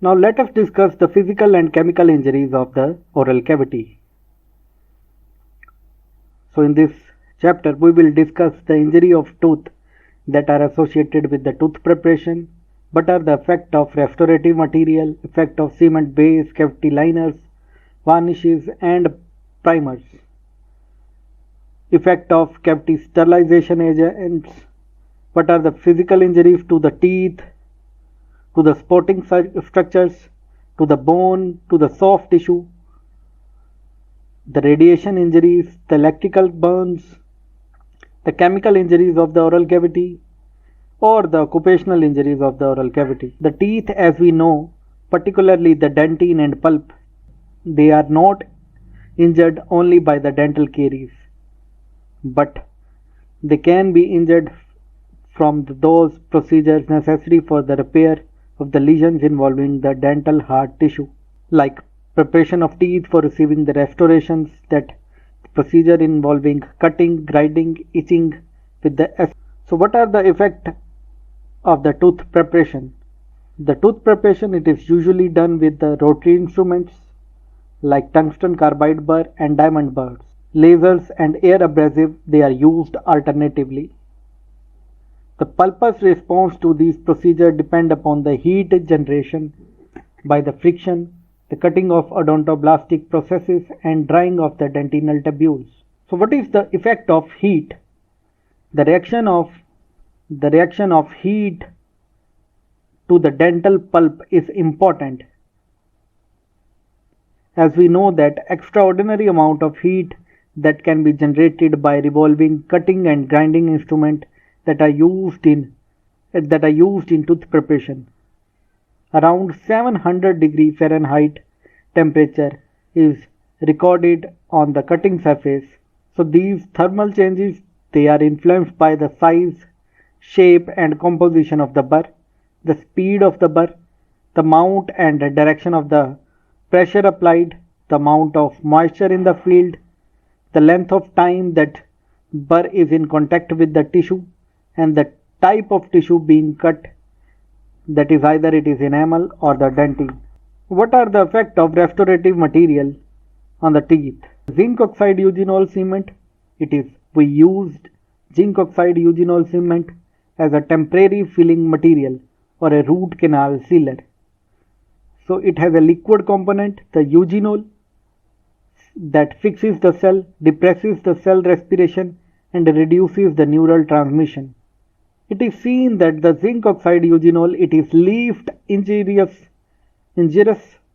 Now let us discuss the physical and chemical injuries of the oral cavity. So in this chapter we will discuss the injury of tooth that are associated with the tooth preparation, what are the effect of restorative material, effect of cement base, cavity liners, varnishes and primers, effect of cavity sterilization agents, what are the physical injuries to the teeth, to the supporting structures, to the bone, to the soft tissue, the radiation injuries, the electrical burns, the chemical injuries of the oral cavity, or the occupational injuries of the oral cavity. The teeth, as we know, particularly the dentine and pulp, they are not injured only by the dental caries, but they can be injured from those procedures necessary for the repair of the lesions involving the dental hard tissue, like preparation of teeth for receiving the restorations, that procedure involving cutting, grinding, etching with the So what are the effect of the tooth preparation? The tooth preparation, it is usually done with the rotary instruments like tungsten carbide burr and diamond burrs. Lasers and air abrasive, they are used alternatively. The pulpous response to these procedures depend upon the heat generation by the friction, the cutting of odontoblastic processes and drying of the dentinal tubules. So what is the effect of heat? The reaction of heat to the dental pulp is important, as we know that extraordinary amount of heat that can be generated by revolving, cutting and grinding instruments that are used in tooth preparation. Around 700 degree Fahrenheit temperature is recorded on the cutting surface. So these thermal changes, they are influenced by the size, shape and composition of the burr, the speed of the burr, the amount and direction of the pressure applied, the amount of moisture in the field, the length of time that burr is in contact with the tissue, and the type of tissue being cut, that is either it is enamel or the dentine. What are the effect of restorative material on the teeth? Zinc oxide eugenol cement, we used zinc oxide eugenol cement as a temporary filling material or a root canal sealer. So it has a liquid component, the eugenol, that fixes the cell, depresses the cell respiration and reduces the neural transmission. It is seen that the zinc oxide eugenol, it is least injurious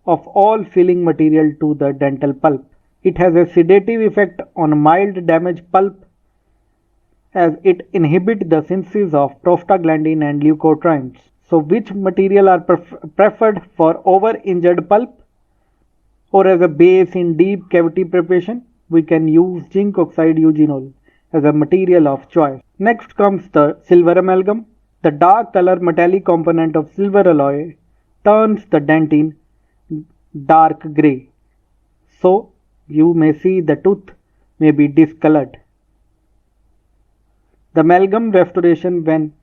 of all filling material to the dental pulp. It has a sedative effect on mild damaged pulp, as it inhibits the synthesis of prostaglandin and leukotrienes. So which material are preferred for over-injured pulp or as a base in deep cavity preparation? We can use zinc oxide eugenol as a material of choice. Next comes the silver amalgam. The dark color metallic component of silver alloy turns the dentine dark grey. So you may see the tooth may be discolored. The amalgam restoration, when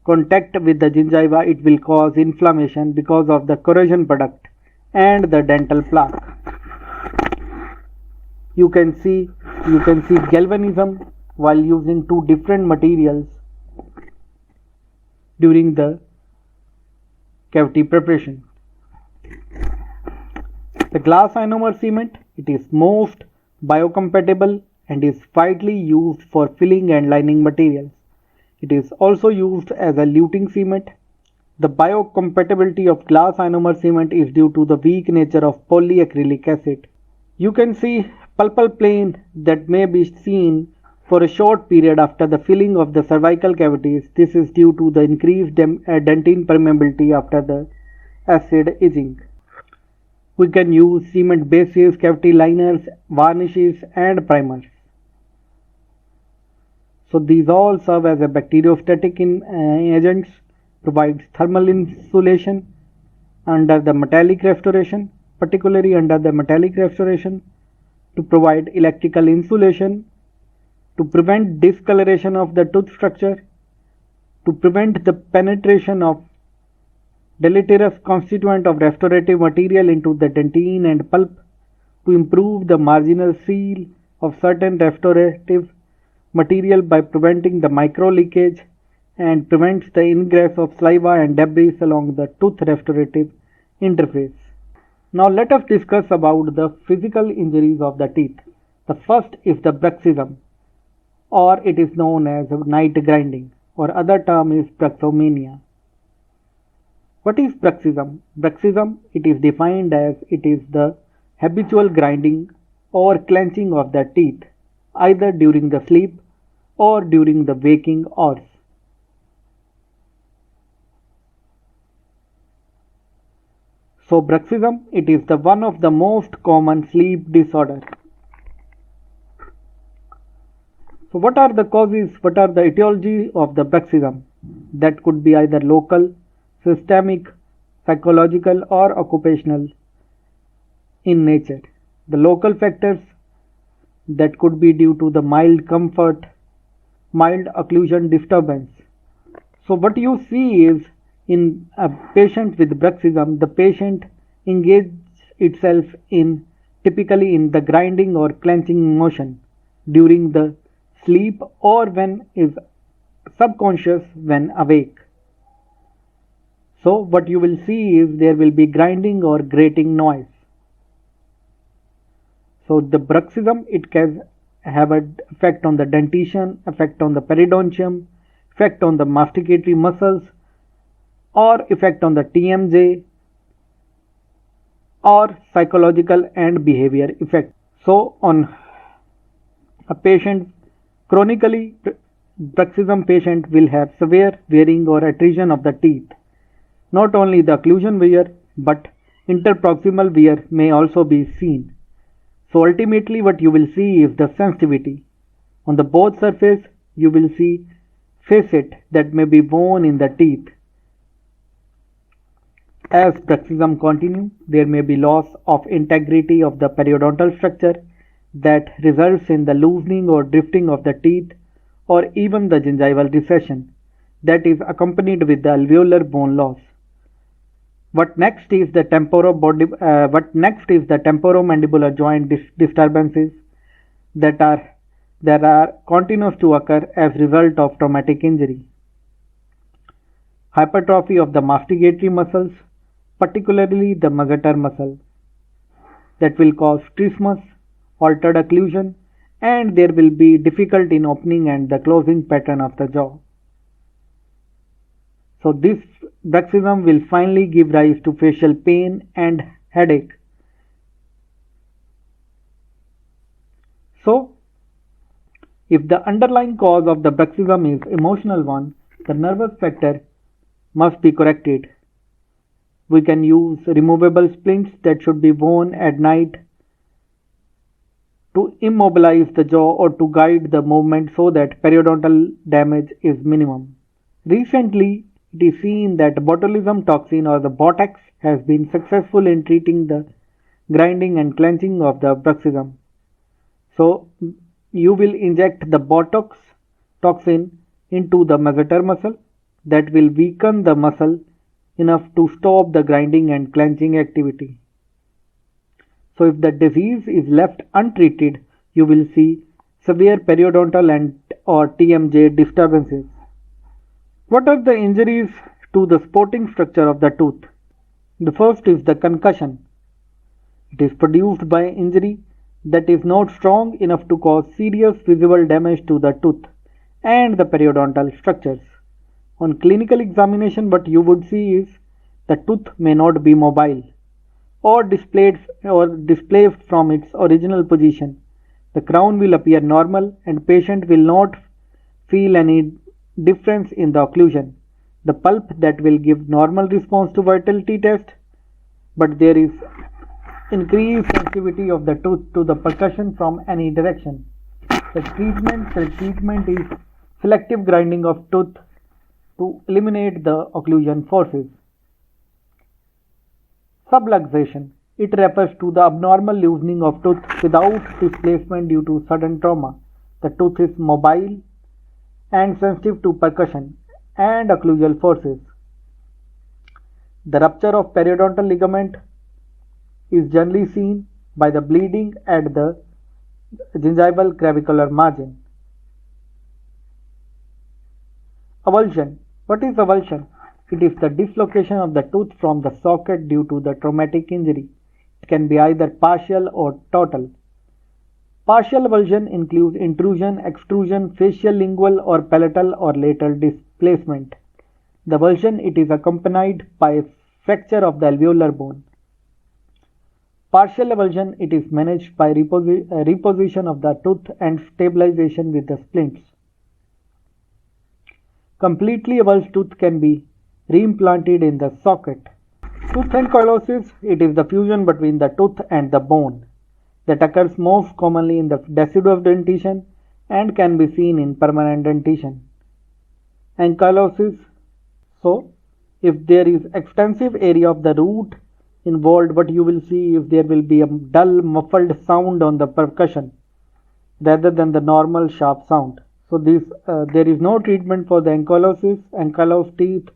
contact with the gingiva, it will cause inflammation because of the corrosion product and the dental plaque. You can see galvanism while using two different materials during the cavity preparation. The glass ionomer cement, it is most biocompatible and is widely used for filling and lining materials. It is also used as a luting cement. The biocompatibility of glass ionomer cement is due to the weak nature of polyacrylic acid. You can see pulpal plane that may be seen for a short period after the filling of the cervical cavities. This is due to the increased dentine permeability after the acid aging. We can use cement bases, cavity liners, varnishes and primers. So these all serve as a bacteriostatic agents, provides thermal insulation under the metallic restoration, particularly under the metallic restoration, to provide electrical insulation, to prevent discoloration of the tooth structure, to prevent the penetration of deleterious constituent of restorative material into the dentine and pulp to improve the marginal seal of certain restorative material by preventing the micro leakage and prevents the ingress of saliva and debris along the tooth restorative interface. Now let us discuss about the physical injuries of the teeth. The first is the bruxism, or it is known as night grinding, or other term is bruxomania. What is bruxism? Bruxism, it is defined as it is the habitual grinding or clenching of the teeth either during the sleep or during the waking hours. So bruxism, it is the one of the most common sleep disorder. So what are the causes, what are the etiology of the bruxism? That could be either local, systemic, psychological or occupational in nature. The local factors that could be due to the mild comfort, mild occlusion disturbance. So what you see is in a patient with bruxism, the patient engages itself in typically in the grinding or clenching motion during the sleep or when is subconscious when awake. So what you will see is there will be grinding or grating noise. So the bruxism, it can have an effect on the dentition, effect on the periodontium, effect on the masticatory muscles, or effect on the TMJ, or psychological and behavior effect. So on a patient, chronically bruxism patient will have severe wearing or attrition of the teeth. Not only the occlusion wear, but interproximal wear may also be seen. So ultimately what you will see is the sensitivity. On the both surface you will see facet that may be worn in the teeth. As bruxism continues, there may be loss of integrity of the periodontal structure that results in the loosening or drifting of the teeth or even the gingival recession that is accompanied with the alveolar bone loss. What next is the temporomandibular joint disturbances that are continuous to occur as result of traumatic injury. Hypertrophy of the masticatory muscles, particularly the masseter muscle, that will cause trismus, altered occlusion, and there will be difficulty in opening and the closing pattern of the jaw. So this bruxism will finally give rise to facial pain and headache. So if the underlying cause of the bruxism is emotional one, the nervous factor must be corrected. We can use removable splints that should be worn at night to immobilize the jaw or to guide the movement so that periodontal damage is minimum. Recently, it is seen that botulism toxin or the Botox has been successful in treating the grinding and clenching of the bruxism. So you will inject the Botox toxin into the masseter muscle that will weaken the muscle enough to stop the grinding and clenching activity. So if the disease is left untreated, you will see severe periodontal and or TMJ disturbances. What are the injuries to the sporting structure of the tooth? The first is the concussion. It is produced by injury that is not strong enough to cause serious visible damage to the tooth and the periodontal structures. On clinical examination, what you would see is the tooth may not be mobile or displaced from its original position. The crown will appear normal and patient will not feel any difference in the occlusion. The pulp that will give normal response to vitality test, but there is increased sensitivity of the tooth to the percussion from any direction. The treatment is selective grinding of tooth to eliminate the occlusion forces. Subluxation. It refers to the abnormal loosening of tooth without displacement due to sudden trauma. The tooth is mobile and sensitive to percussion and occlusal forces. The rupture of periodontal ligament is generally seen by the bleeding at the gingival clavicular margin. Avulsion. What is avulsion? It is the dislocation of the tooth from the socket due to the traumatic injury. It can be either partial or total. Partial avulsion includes intrusion, extrusion, facial, lingual or palatal or lateral displacement. The avulsion it is accompanied by fracture of the alveolar bone. Partial avulsion it is managed by reposition of the tooth and stabilization with the splints. Completely avulsed tooth can be reimplanted in the socket. Tooth ankylosis it is the fusion between the tooth and the bone that occurs most commonly in the deciduous dentition and can be seen in permanent dentition. Ankylosis. So, if there is extensive area of the root involved, what you will see is there will be a dull muffled sound on the percussion rather than the normal sharp sound. So there is no treatment for the ankylosed teeth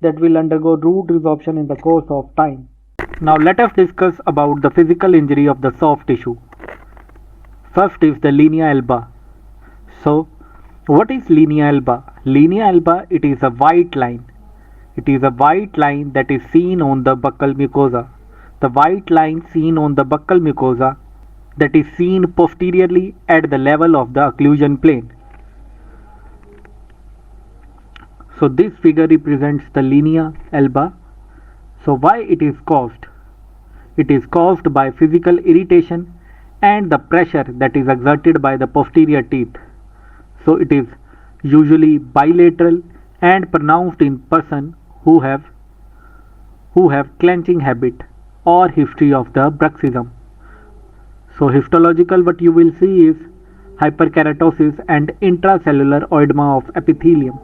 that will undergo root resorption in the course of time. Now let us discuss about the physical injury of the soft tissue. First is the linea alba. So what is linea alba? Linea alba it is a white line. It is a white line that is seen on the buccal mucosa. The white line seen on the buccal mucosa that is seen posteriorly at the level of the occlusion plane. So this figure represents the linea alba. So why it is caused? It is caused by physical irritation and the pressure that is exerted by the posterior teeth. So it is usually bilateral and pronounced in person who have clenching habit or history of the bruxism. So histological what you will see is hyperkeratosis and intracellular oedema of epithelium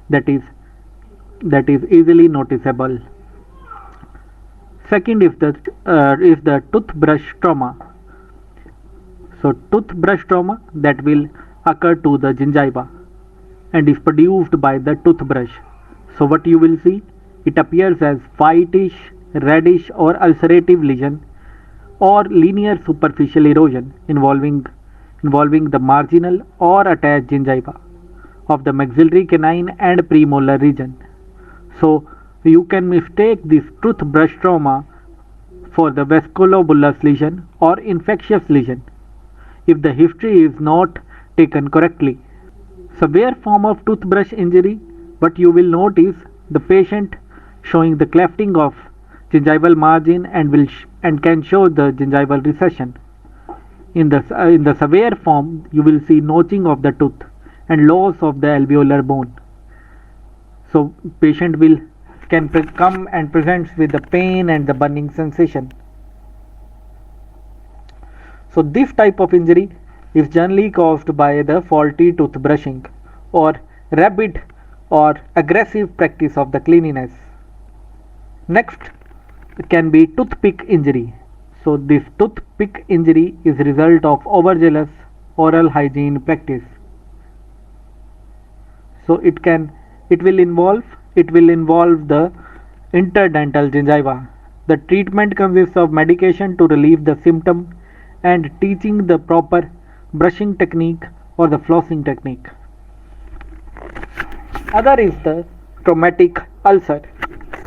that is easily noticeable. Second is the toothbrush trauma. So toothbrush trauma that will occur to the gingiva and is produced by the toothbrush. So what you will see, it appears as whitish, reddish or ulcerative lesion or linear superficial erosion involving the marginal or attached gingiva of the maxillary canine and premolar region. So you can mistake this toothbrush trauma for the vasculobullous lesion or infectious lesion if the history is not taken correctly. Severe form of toothbrush injury, what you will note is the patient showing the clefting of gingival margin and can show the gingival recession. In the severe form, you will see notching of the tooth and loss of the alveolar bone. So patient can come and presents with the pain and the burning sensation. So this type of injury is generally caused by the faulty toothbrushing or rabid or aggressive practice of the cleanliness. Next can be toothpick injury. So this toothpick injury is result of overzealous oral hygiene practice. So it will involve the interdental gingiva. The treatment consists of medication to relieve the symptom and teaching the proper brushing technique or the flossing technique. Other is the traumatic ulcer.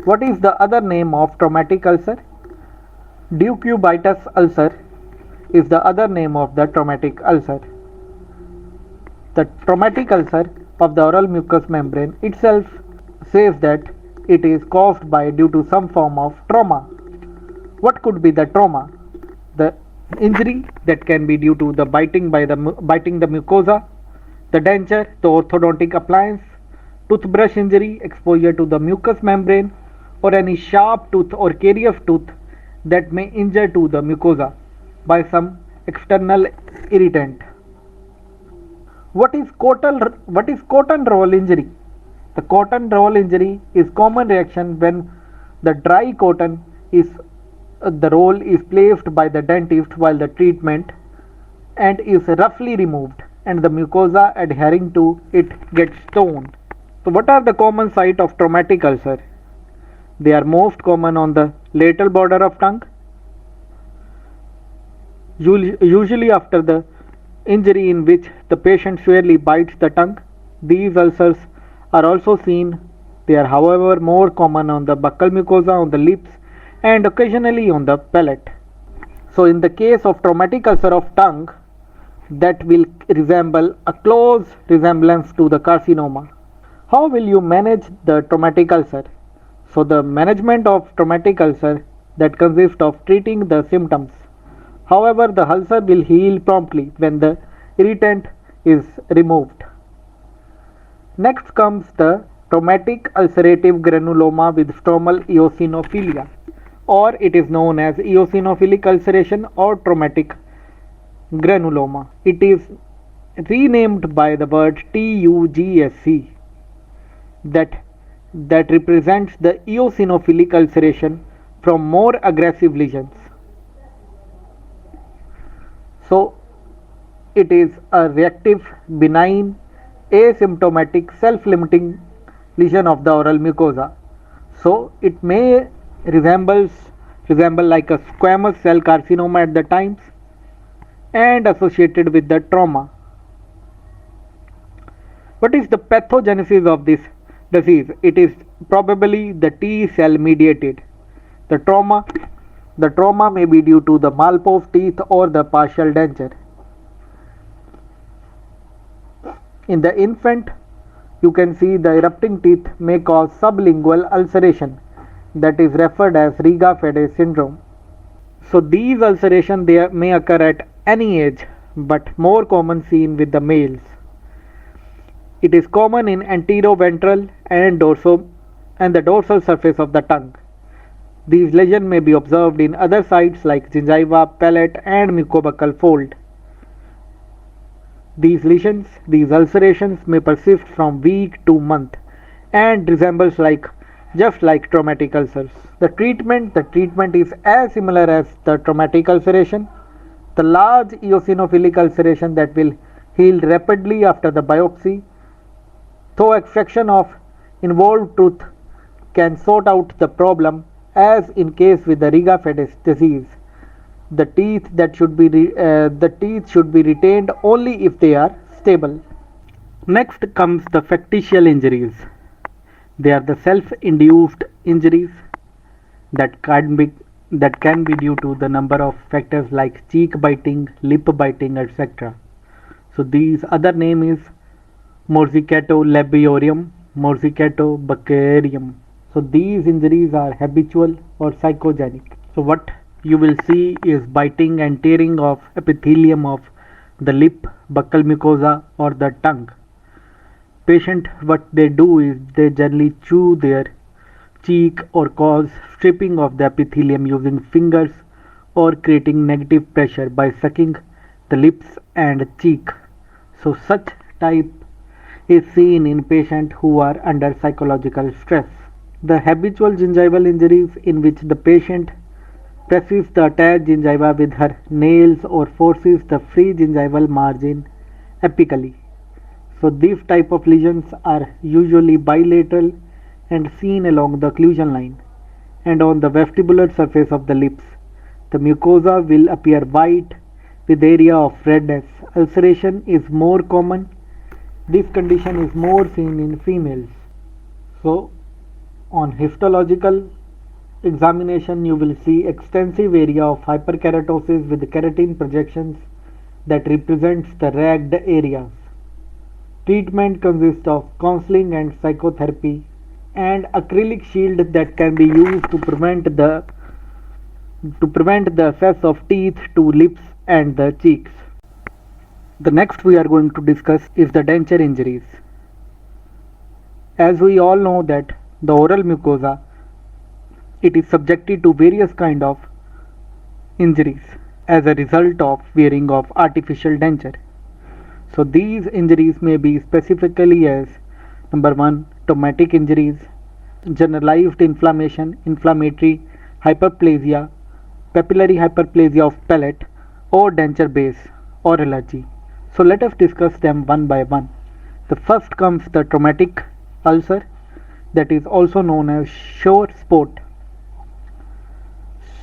What is the other name of traumatic ulcer? Decubitus ulcer is the other name of the traumatic ulcer. The traumatic ulcer of the oral mucous membrane itself says that it is caused by due to some form of trauma. What could be the trauma? The injury that can be due to the biting the mucosa, the denture, the orthodontic appliance, toothbrush injury, exposure to the mucous membrane, or any sharp tooth or carious tooth that may injure to the mucosa by some external irritant. What is cotton roll injury? The cotton roll injury is common reaction when the dry cotton the roll is placed by the dentist while the treatment and is roughly removed and the mucosa adhering to it gets torn. So what are the common site of traumatic ulcer? They are most common on the lateral border of tongue, usually after the injury in which the patient severely bites the tongue. These ulcers are also seen. They are, however, more common on the buccal mucosa, on the lips, and occasionally on the palate. So, in the case of traumatic ulcer of tongue, that will resemble a close resemblance to the carcinoma. How will you manage the traumatic ulcer? So, the management of traumatic ulcer that consists of treating the symptoms. However, the ulcer will heal promptly when the irritant is removed. Next comes the traumatic ulcerative granuloma with stromal eosinophilia, or it is known as eosinophilic ulceration or traumatic granuloma. It is renamed by the word TUGSC that represents the eosinophilic ulceration from more aggressive lesions. So it is a reactive, benign, asymptomatic, self-limiting lesion of the oral mucosa. So it may resemble like a squamous cell carcinoma at the times and associated with the trauma. What is the pathogenesis of this disease? It is probably the T cell mediated. The trauma may be due to the Malpose teeth or the partial denture. In the infant, you can see the erupting teeth may cause sublingual ulceration, that is referred as Riga Fede syndrome. So these ulcerations may occur at any age, but more common seen with the males. It is common in anteroventral and the dorsal surface of the tongue. These lesions may be observed in other sites like gingiva, palate, and mucobuccal fold. These lesions, these ulcerations may persist from week to month and resembles just like traumatic ulcers. The treatment is as similar as the traumatic ulceration. The large eosinophilic ulceration that will heal rapidly after the biopsy, though extraction of involved tooth can sort out the problem, as in case with the Riga Fede disease. The teeth should be retained only if they are stable. Next comes the factitious injuries. They are the self-induced injuries that can be due to the number of factors like cheek biting, lip biting, etc. So these other name is Morsicato labiorium, Morsicato buccarium. So these injuries are habitual or psychogenic. So what you will see is biting and tearing of epithelium of the lip, buccal mucosa, or the tongue. Patient, what they do is they generally chew their cheek or cause stripping of the epithelium using fingers or creating negative pressure by sucking the lips and cheek. So such type is seen in patients who are under psychological stress. The habitual gingival injuries in which the patient presses the attached gingiva with her nails or forces the free gingival margin apically. So these type of lesions are usually bilateral and seen along the occlusion line and on the vestibular surface of the lips. The mucosa will appear white with area of redness. Ulceration is more common. This condition is more seen in females. So on histological examination, you will see extensive area of hyperkeratosis with keratin projections that represents the ragged areas. Treatment consists of counseling and psychotherapy and acrylic shield that can be used to prevent the access of teeth to lips and the cheeks. The next we are going to discuss is the denture injuries. As we all know that the oral mucosa, it is subjected to various kind of injuries as a result of wearing of artificial denture. So these injuries may be specifically as number 1, traumatic injuries, generalized inflammation, inflammatory hyperplasia, papillary hyperplasia of palate, or denture base or allergy. So let us discuss them one by one. The first comes the traumatic ulcer. that is also known as sore spot.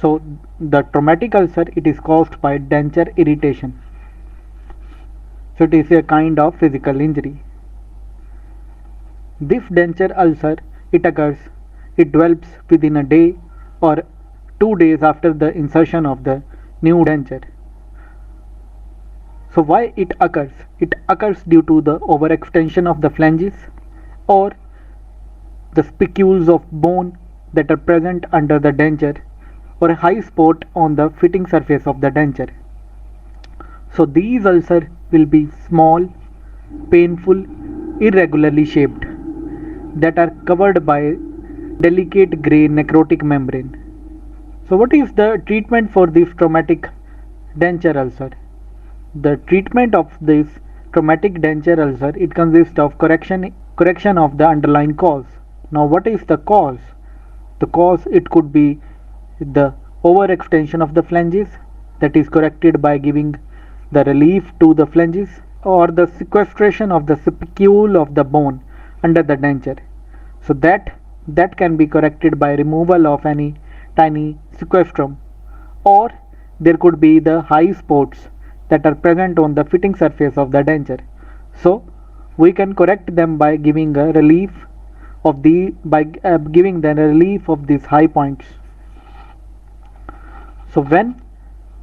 So the traumatic ulcer, it is caused by denture irritation. So it is a kind of physical injury. This denture ulcer, it develops within a day or 2 days after the insertion of the new denture. So why it occurs? It occurs due to the overextension of the phalanges or the spicules of bone that are present under the denture or a high spot on the fitting surface of the denture. So these ulcers will be small, painful, irregularly shaped, that are covered by delicate grey necrotic membrane. So what is the treatment for this traumatic denture ulcer? The treatment of this traumatic denture ulcer, it consists of correction of the underlying cause. Now what is the cause? The cause, it could be the overextension of the phalanges, that is corrected by giving the relief to the phalanges, or the sequestration of the spicule of the bone under the denture. So that can be corrected by removal of any tiny sequestrum, or there could be the high spots that are present on the fitting surface of the denture. So we can correct them by giving a relief of giving them a relief of these high points. So when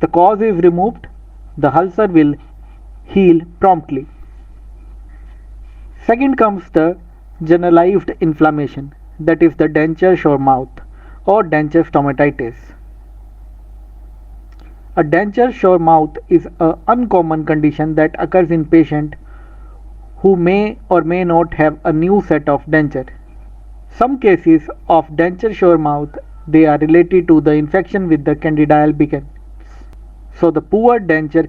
the cause is removed, the ulcer will heal promptly. Second comes the generalized inflammation, that is the denture sore mouth or denture stomatitis. A denture sore mouth is an uncommon condition that occurs in patients who may or may not have a new set of denture. Some cases of denture sore mouth, they are related to the infection with the Candida albicans. So the poor denture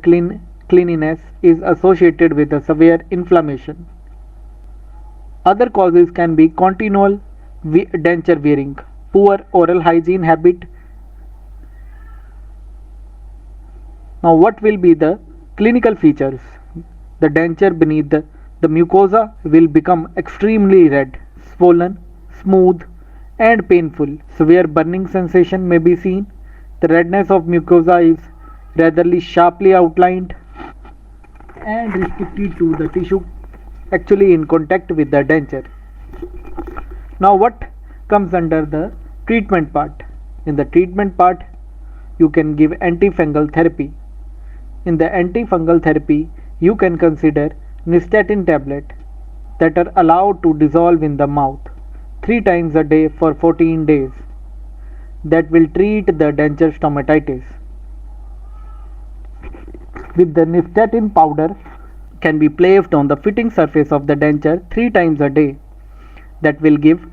cleanliness is associated with a severe inflammation. Other causes can be continual denture wearing, poor oral hygiene habit. Now what will be the clinical features? The denture beneath the mucosa will become extremely red, swollen, smooth and painful. Severe burning sensation may be seen. The redness of mucosa is rather sharply outlined and restricted to the tissue actually in contact with the denture. Now what comes under the treatment part? In the treatment part, you can give antifungal therapy. In the antifungal therapy, you can consider nystatin tablet that are allowed to dissolve in the mouth 3 times a day for 14 days. That will treat the denture stomatitis. With the nystatin powder can be placed on the fitting surface of the denture 3 times a day. That will give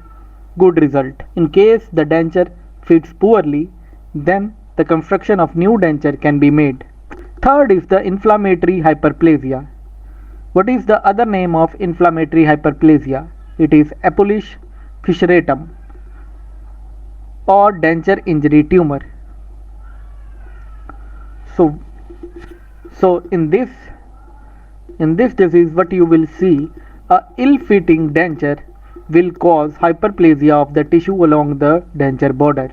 good result. In case the denture fits poorly, then the construction of new denture can be made. Third is the inflammatory hyperplasia. What is the other name of inflammatory hyperplasia? It is Epulis fissuratum or denture injury tumor. So in this disease, what you will see, a ill-fitting denture will cause hyperplasia of the tissue along the denture borders.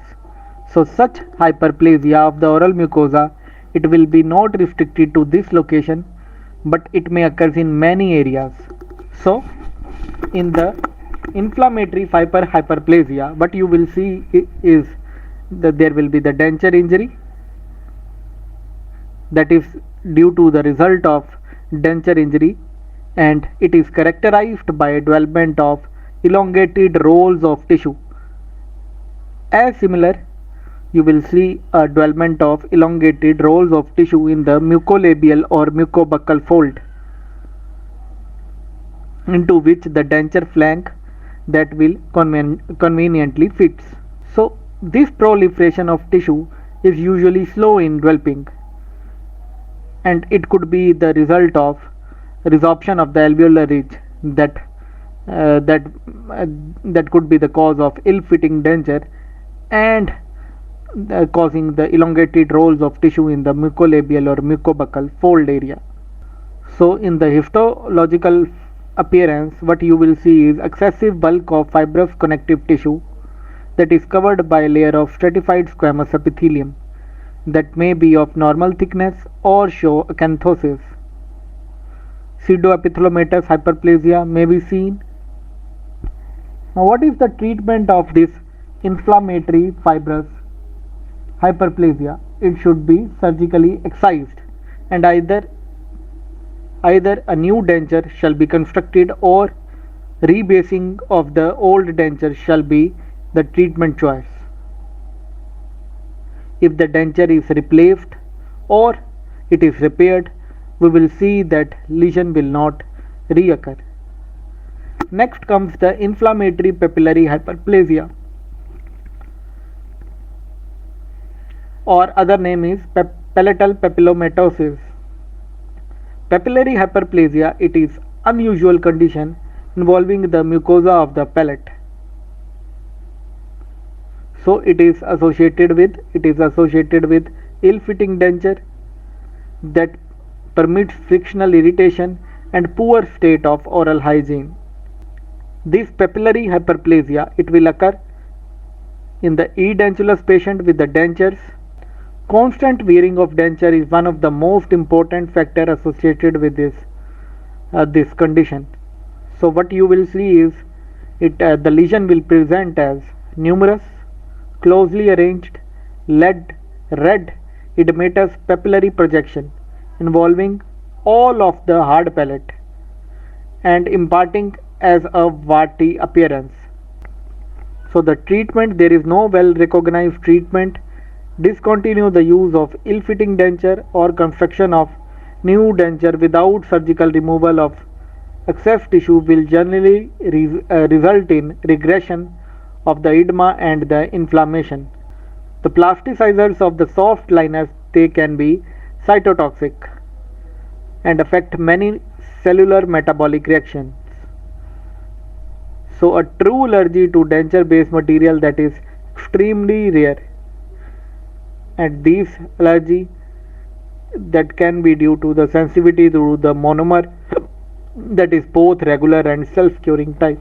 So such hyperplasia of the oral mucosa, it will be not restricted to this location, but it may occur in many areas. So in the inflammatory hyperplasia, what you will see is that there will be the denture injury, that is due to the result of denture injury, and it is characterized by development of elongated rolls of tissue. As similar, you will see a development of elongated rolls of tissue in the mucolabial or mucobuccal fold, into which the denture flank that will conveniently fits. So this proliferation of tissue is usually slow in developing, and it could be the result of resorption of the alveolar ridge that could be the cause of ill-fitting denture and causing the elongated rolls of tissue in the mucolabial or mucobuccal fold area. So in the histological appearance, what you will see is excessive bulk of fibrous connective tissue that is covered by a layer of stratified squamous epithelium that may be of normal thickness or show acanthosis. Pseudoepithelomatous hyperplasia may be seen. Now, what is the treatment of this inflammatory fibrous hyperplasia? It should be surgically excised, and either a new denture shall be constructed or rebasing of the old denture shall be the treatment choice. If the denture is replaced or it is repaired, we will see that lesion will not reoccur. Next comes the inflammatory papillary hyperplasia, or other name is palatal papillomatosis. Papillary hyperplasia, it is unusual condition involving the mucosa of the palate. So it is associated with ill-fitting denture that permits frictional irritation and poor state of oral hygiene. This papillary hyperplasia, it will occur in the edentulous patient with the dentures. Constant wearing of denture is one of the most important factor associated with this condition. So what you will see is the lesion will present as numerous, closely arranged, red edematous papillary projection involving all of the hard palate and imparting as a warty appearance. So the treatment, there is no well recognized treatment. Discontinue the use of ill-fitting denture or construction of new denture without surgical removal of excess tissue will generally result in regression of the edema and the inflammation. The plasticizers of the soft liners, they can be cytotoxic and affect many cellular metabolic reactions. So a true allergy to denture based material, that is extremely rare, and this allergy that can be due to the sensitivity to the monomer that is both regular and self-curing type.